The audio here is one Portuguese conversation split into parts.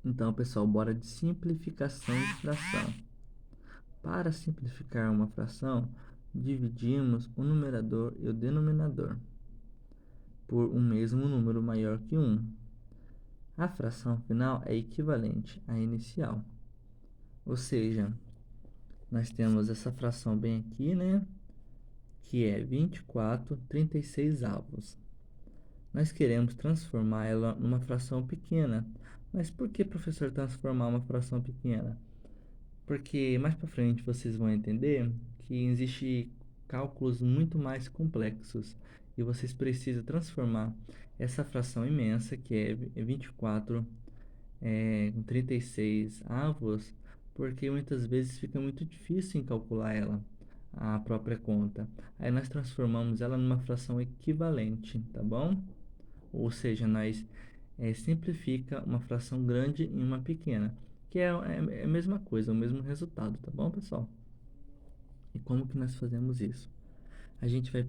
Então, pessoal, bora de simplificação de fração. Para simplificar uma fração, dividimos o numerador e o denominador por um mesmo número maior que 1. A fração final é equivalente à inicial. Ou seja, nós temos essa fração bem aqui, né? Que é 24/36. Nós queremos transformar ela numa fração pequena. Mas por que, professor, transformar uma fração pequena? Porque mais para frente vocês vão entender que existe cálculos muito mais complexos e vocês precisam transformar essa fração imensa, que é 24 com 36 avos, porque muitas vezes fica muito difícil em calcular ela, a própria conta. Aí nós transformamos ela numa fração equivalente, tá bom? Ou seja, nós simplifica uma fração grande em uma pequena, que é a mesma coisa, o mesmo resultado, tá bom, pessoal? E como que nós fazemos isso? A gente vai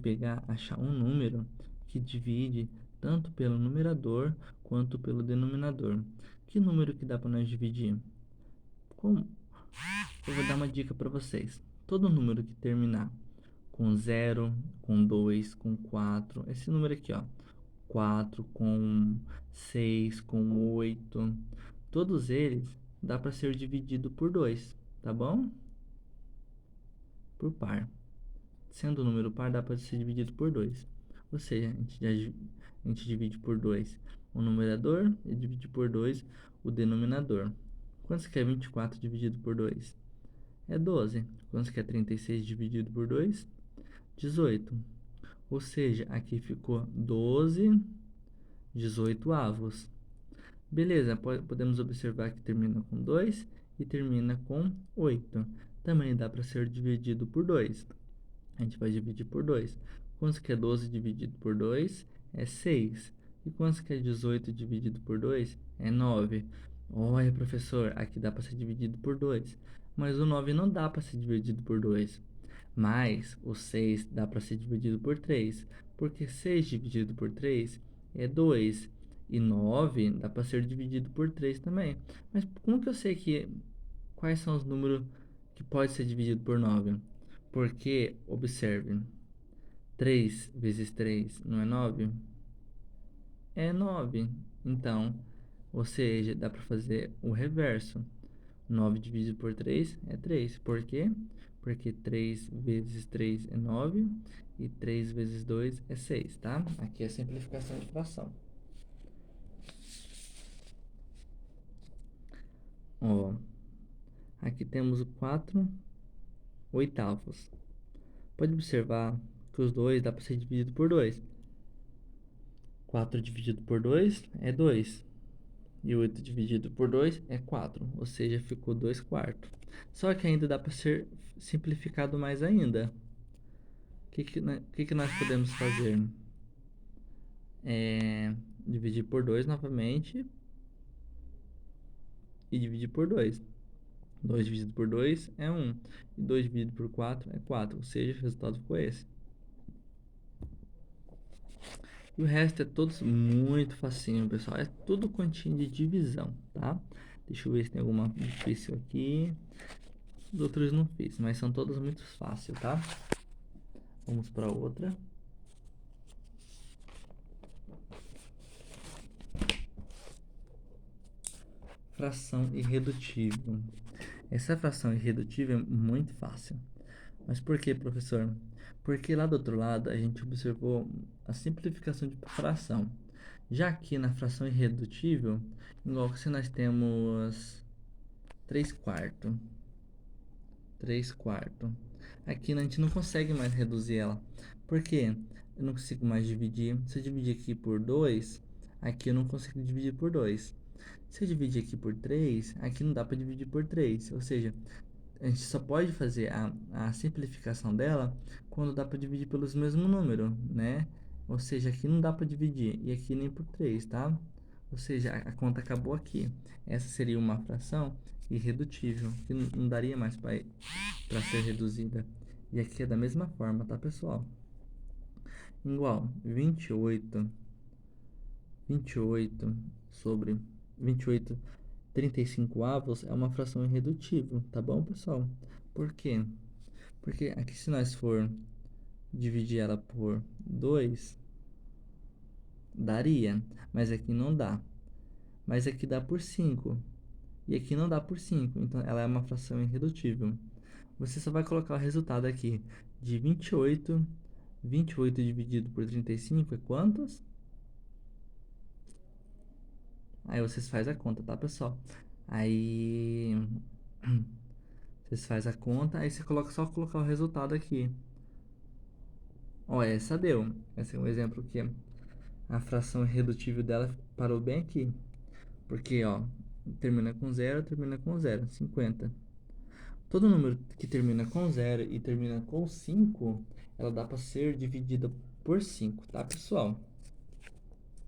achar um número que divide tanto pelo numerador quanto pelo denominador. Que número que dá para nós dividir? Como? Eu vou dar uma dica para vocês. Todo número que terminar com 0, com 2, com 4, esse número aqui, ó, 4 com 6, com 8, todos eles dá para ser dividido por 2, tá bom? Por par. Sendo um número par, dá para ser dividido por 2. Ou seja, a gente divide por 2 o numerador e divide por 2 o denominador. Quanto que é 24 dividido por 2? É 12. Quanto que é 36 dividido por 2? 18. Ou seja, aqui ficou 12 18avos. Beleza, podemos observar que termina com 2 e termina com 8. Também dá para ser dividido por 2. A gente vai dividir por 2. Quanto que é 12 dividido por 2? É 6. E quanto que é 18 dividido por 2? É 9. Olha, professor, aqui dá para ser dividido por 2. Mas o 9 não dá para ser dividido por 2. Mas o 6 dá para ser dividido por 3. Porque 6 dividido por 3 é 2. E 9 dá para ser dividido por 3 também. Mas como que eu sei quais são os números que pode ser dividido por 9? Porque, observe, 3 vezes 3 não é 9? É 9. Então, ou seja, dá para fazer o reverso. 9 dividido por 3 é 3. Por quê? Porque 3 vezes 3 é 9 e 3 vezes 2 é 6, tá? Aqui é a simplificação de fração. Ó, aqui temos o 4 oitavos. Pode observar que os dois dá para ser dividido por 2. 4 dividido por 2 é 2. E 8 dividido por 2 é 4. Ou seja, ficou 2 quartos. Só que ainda dá para ser simplificado mais ainda. O que nós podemos fazer? Dividir por 2 novamente. E dividir por 2. 2 dividido por 2 é 1. E 2 dividido por 4 é 4. Ou seja, o resultado ficou esse. E o resto é todos muito facinho, pessoal. É tudo continha de divisão, tá? Deixa eu ver se tem alguma difícil aqui. Os outros não fiz, mas são todos muito fáceis, tá? Vamos para outra. Fração irredutível. Essa fração irredutível é muito fácil. Mas por que, professor? Porque lá do outro lado a gente observou a simplificação de fração. Já aqui na fração irredutível, igual se nós temos 3 quartos. 3 quartos. Aqui a gente não consegue mais reduzir ela. Por quê? Eu não consigo mais dividir. Se eu dividir aqui por 2, aqui eu não consigo dividir por 2. Se eu dividir aqui por 3, aqui não dá para dividir por 3. Ou seja, a gente só pode fazer a simplificação dela quando dá para dividir pelos mesmos números, né? Ou seja, aqui não dá para dividir e aqui nem por 3, tá? Ou seja, a conta acabou aqui. Essa seria uma fração irredutível, que não daria mais para ser reduzida. E aqui é da mesma forma, tá, pessoal? Igual 28 sobre 28 35 avos é uma fração irredutível, tá bom, pessoal? Por quê? Porque aqui se nós for dividir ela por 2 daria, mas aqui não dá. Mas aqui dá por 5 e aqui não dá por 5, então ela é uma fração irredutível. Você só vai colocar o resultado aqui de 28. 28 dividido por 35 é quantos? Aí vocês fazem a conta, tá, pessoal? Aí vocês fazem a conta, aí você coloca só colocar o resultado aqui. Ó, essa deu. Esse é um exemplo que a fração irredutível dela parou bem aqui. Porque, ó, termina com 0, termina com 0, 50. Todo número que termina com 0 e termina com 5, ela dá para ser dividida por 5, tá, pessoal?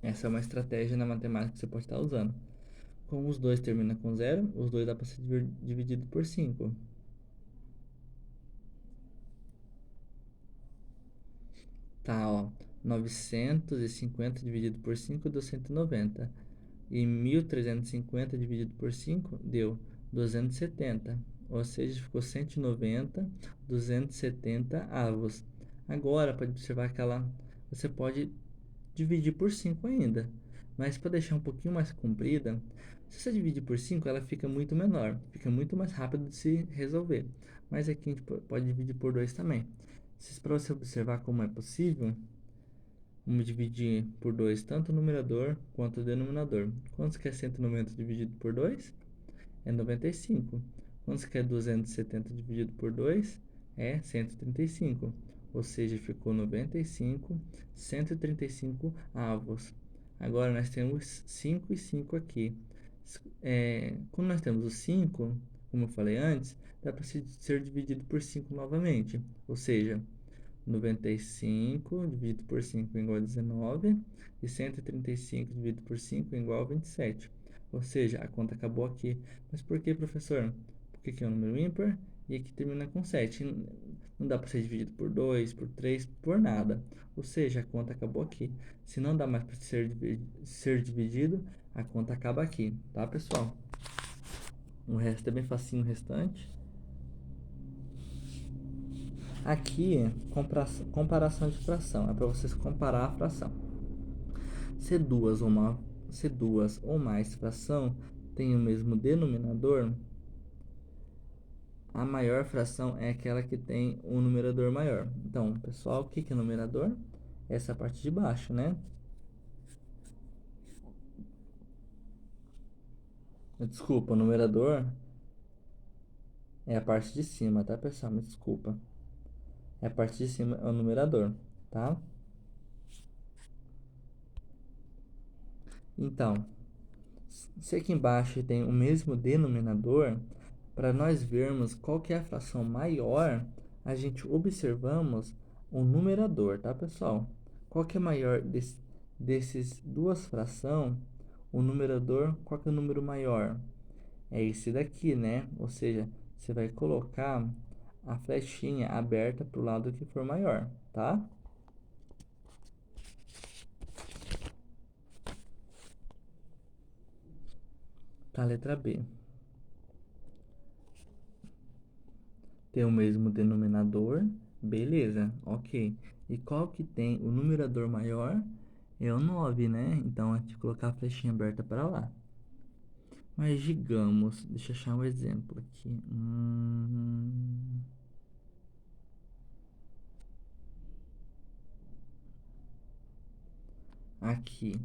Essa é uma estratégia na matemática que você pode estar usando. Como os dois terminam com 0, os dois dá para ser dividido por 5. Tá, ó. 950 dividido por 5 deu 190. E 1350 dividido por 5 deu 270. Ou seja, ficou 190, 270 avos. Agora, pode observar que você pode dividir por 5 ainda. Mas para deixar um pouquinho mais comprida, se você dividir por 5, ela fica muito menor. Fica muito mais rápido de se resolver. Mas aqui a gente pode dividir por 2 também. Para você observar como é possível, vamos dividir por 2 tanto o numerador quanto o denominador. Quanto que é 190 dividido por 2? É 95. Quanto que é 270 dividido por 2? É 135. Ou seja, ficou 95, 135 avos. Agora nós temos 5 e 5 aqui. Quando nós temos o 5, como eu falei antes, dá para ser dividido por 5 novamente. Ou seja, 95 dividido por 5 é igual a 19 e 135 dividido por 5 é igual a 27. Ou seja, a conta acabou aqui. Mas por que, professor? Porque aqui é um número ímpar e aqui termina com 7. Não dá para ser dividido por 2, por 3, por nada. Ou seja, a conta acabou aqui. Se não dá mais para ser dividido, a conta acaba aqui, tá, pessoal? O resto é bem facinho, o restante. Aqui, comparação de fração. É para vocês comparar a fração. Se duas ou mais fração têm o mesmo denominador, a maior fração é aquela que tem um numerador maior. Então, pessoal, o que é numerador? Essa parte de baixo, né? Desculpa, o numerador é a parte de cima, tá, pessoal? Me desculpa. É a parte de cima, é o numerador, tá? Então, se aqui embaixo tem o mesmo denominador, para nós vermos qual que é a fração maior, a gente observamos o numerador, tá, pessoal? Qual que é maior desses duas frações? O numerador, qual que é o número maior? É esse daqui, né? Ou seja, você vai colocar a flechinha aberta para o lado que for maior, tá? Tá, letra B. Tem o mesmo denominador, beleza, ok. E qual que tem o numerador maior? É o 9, né? Então, a gente colocar a flechinha aberta para lá. Mas digamos, deixa eu achar um exemplo aqui. Aqui.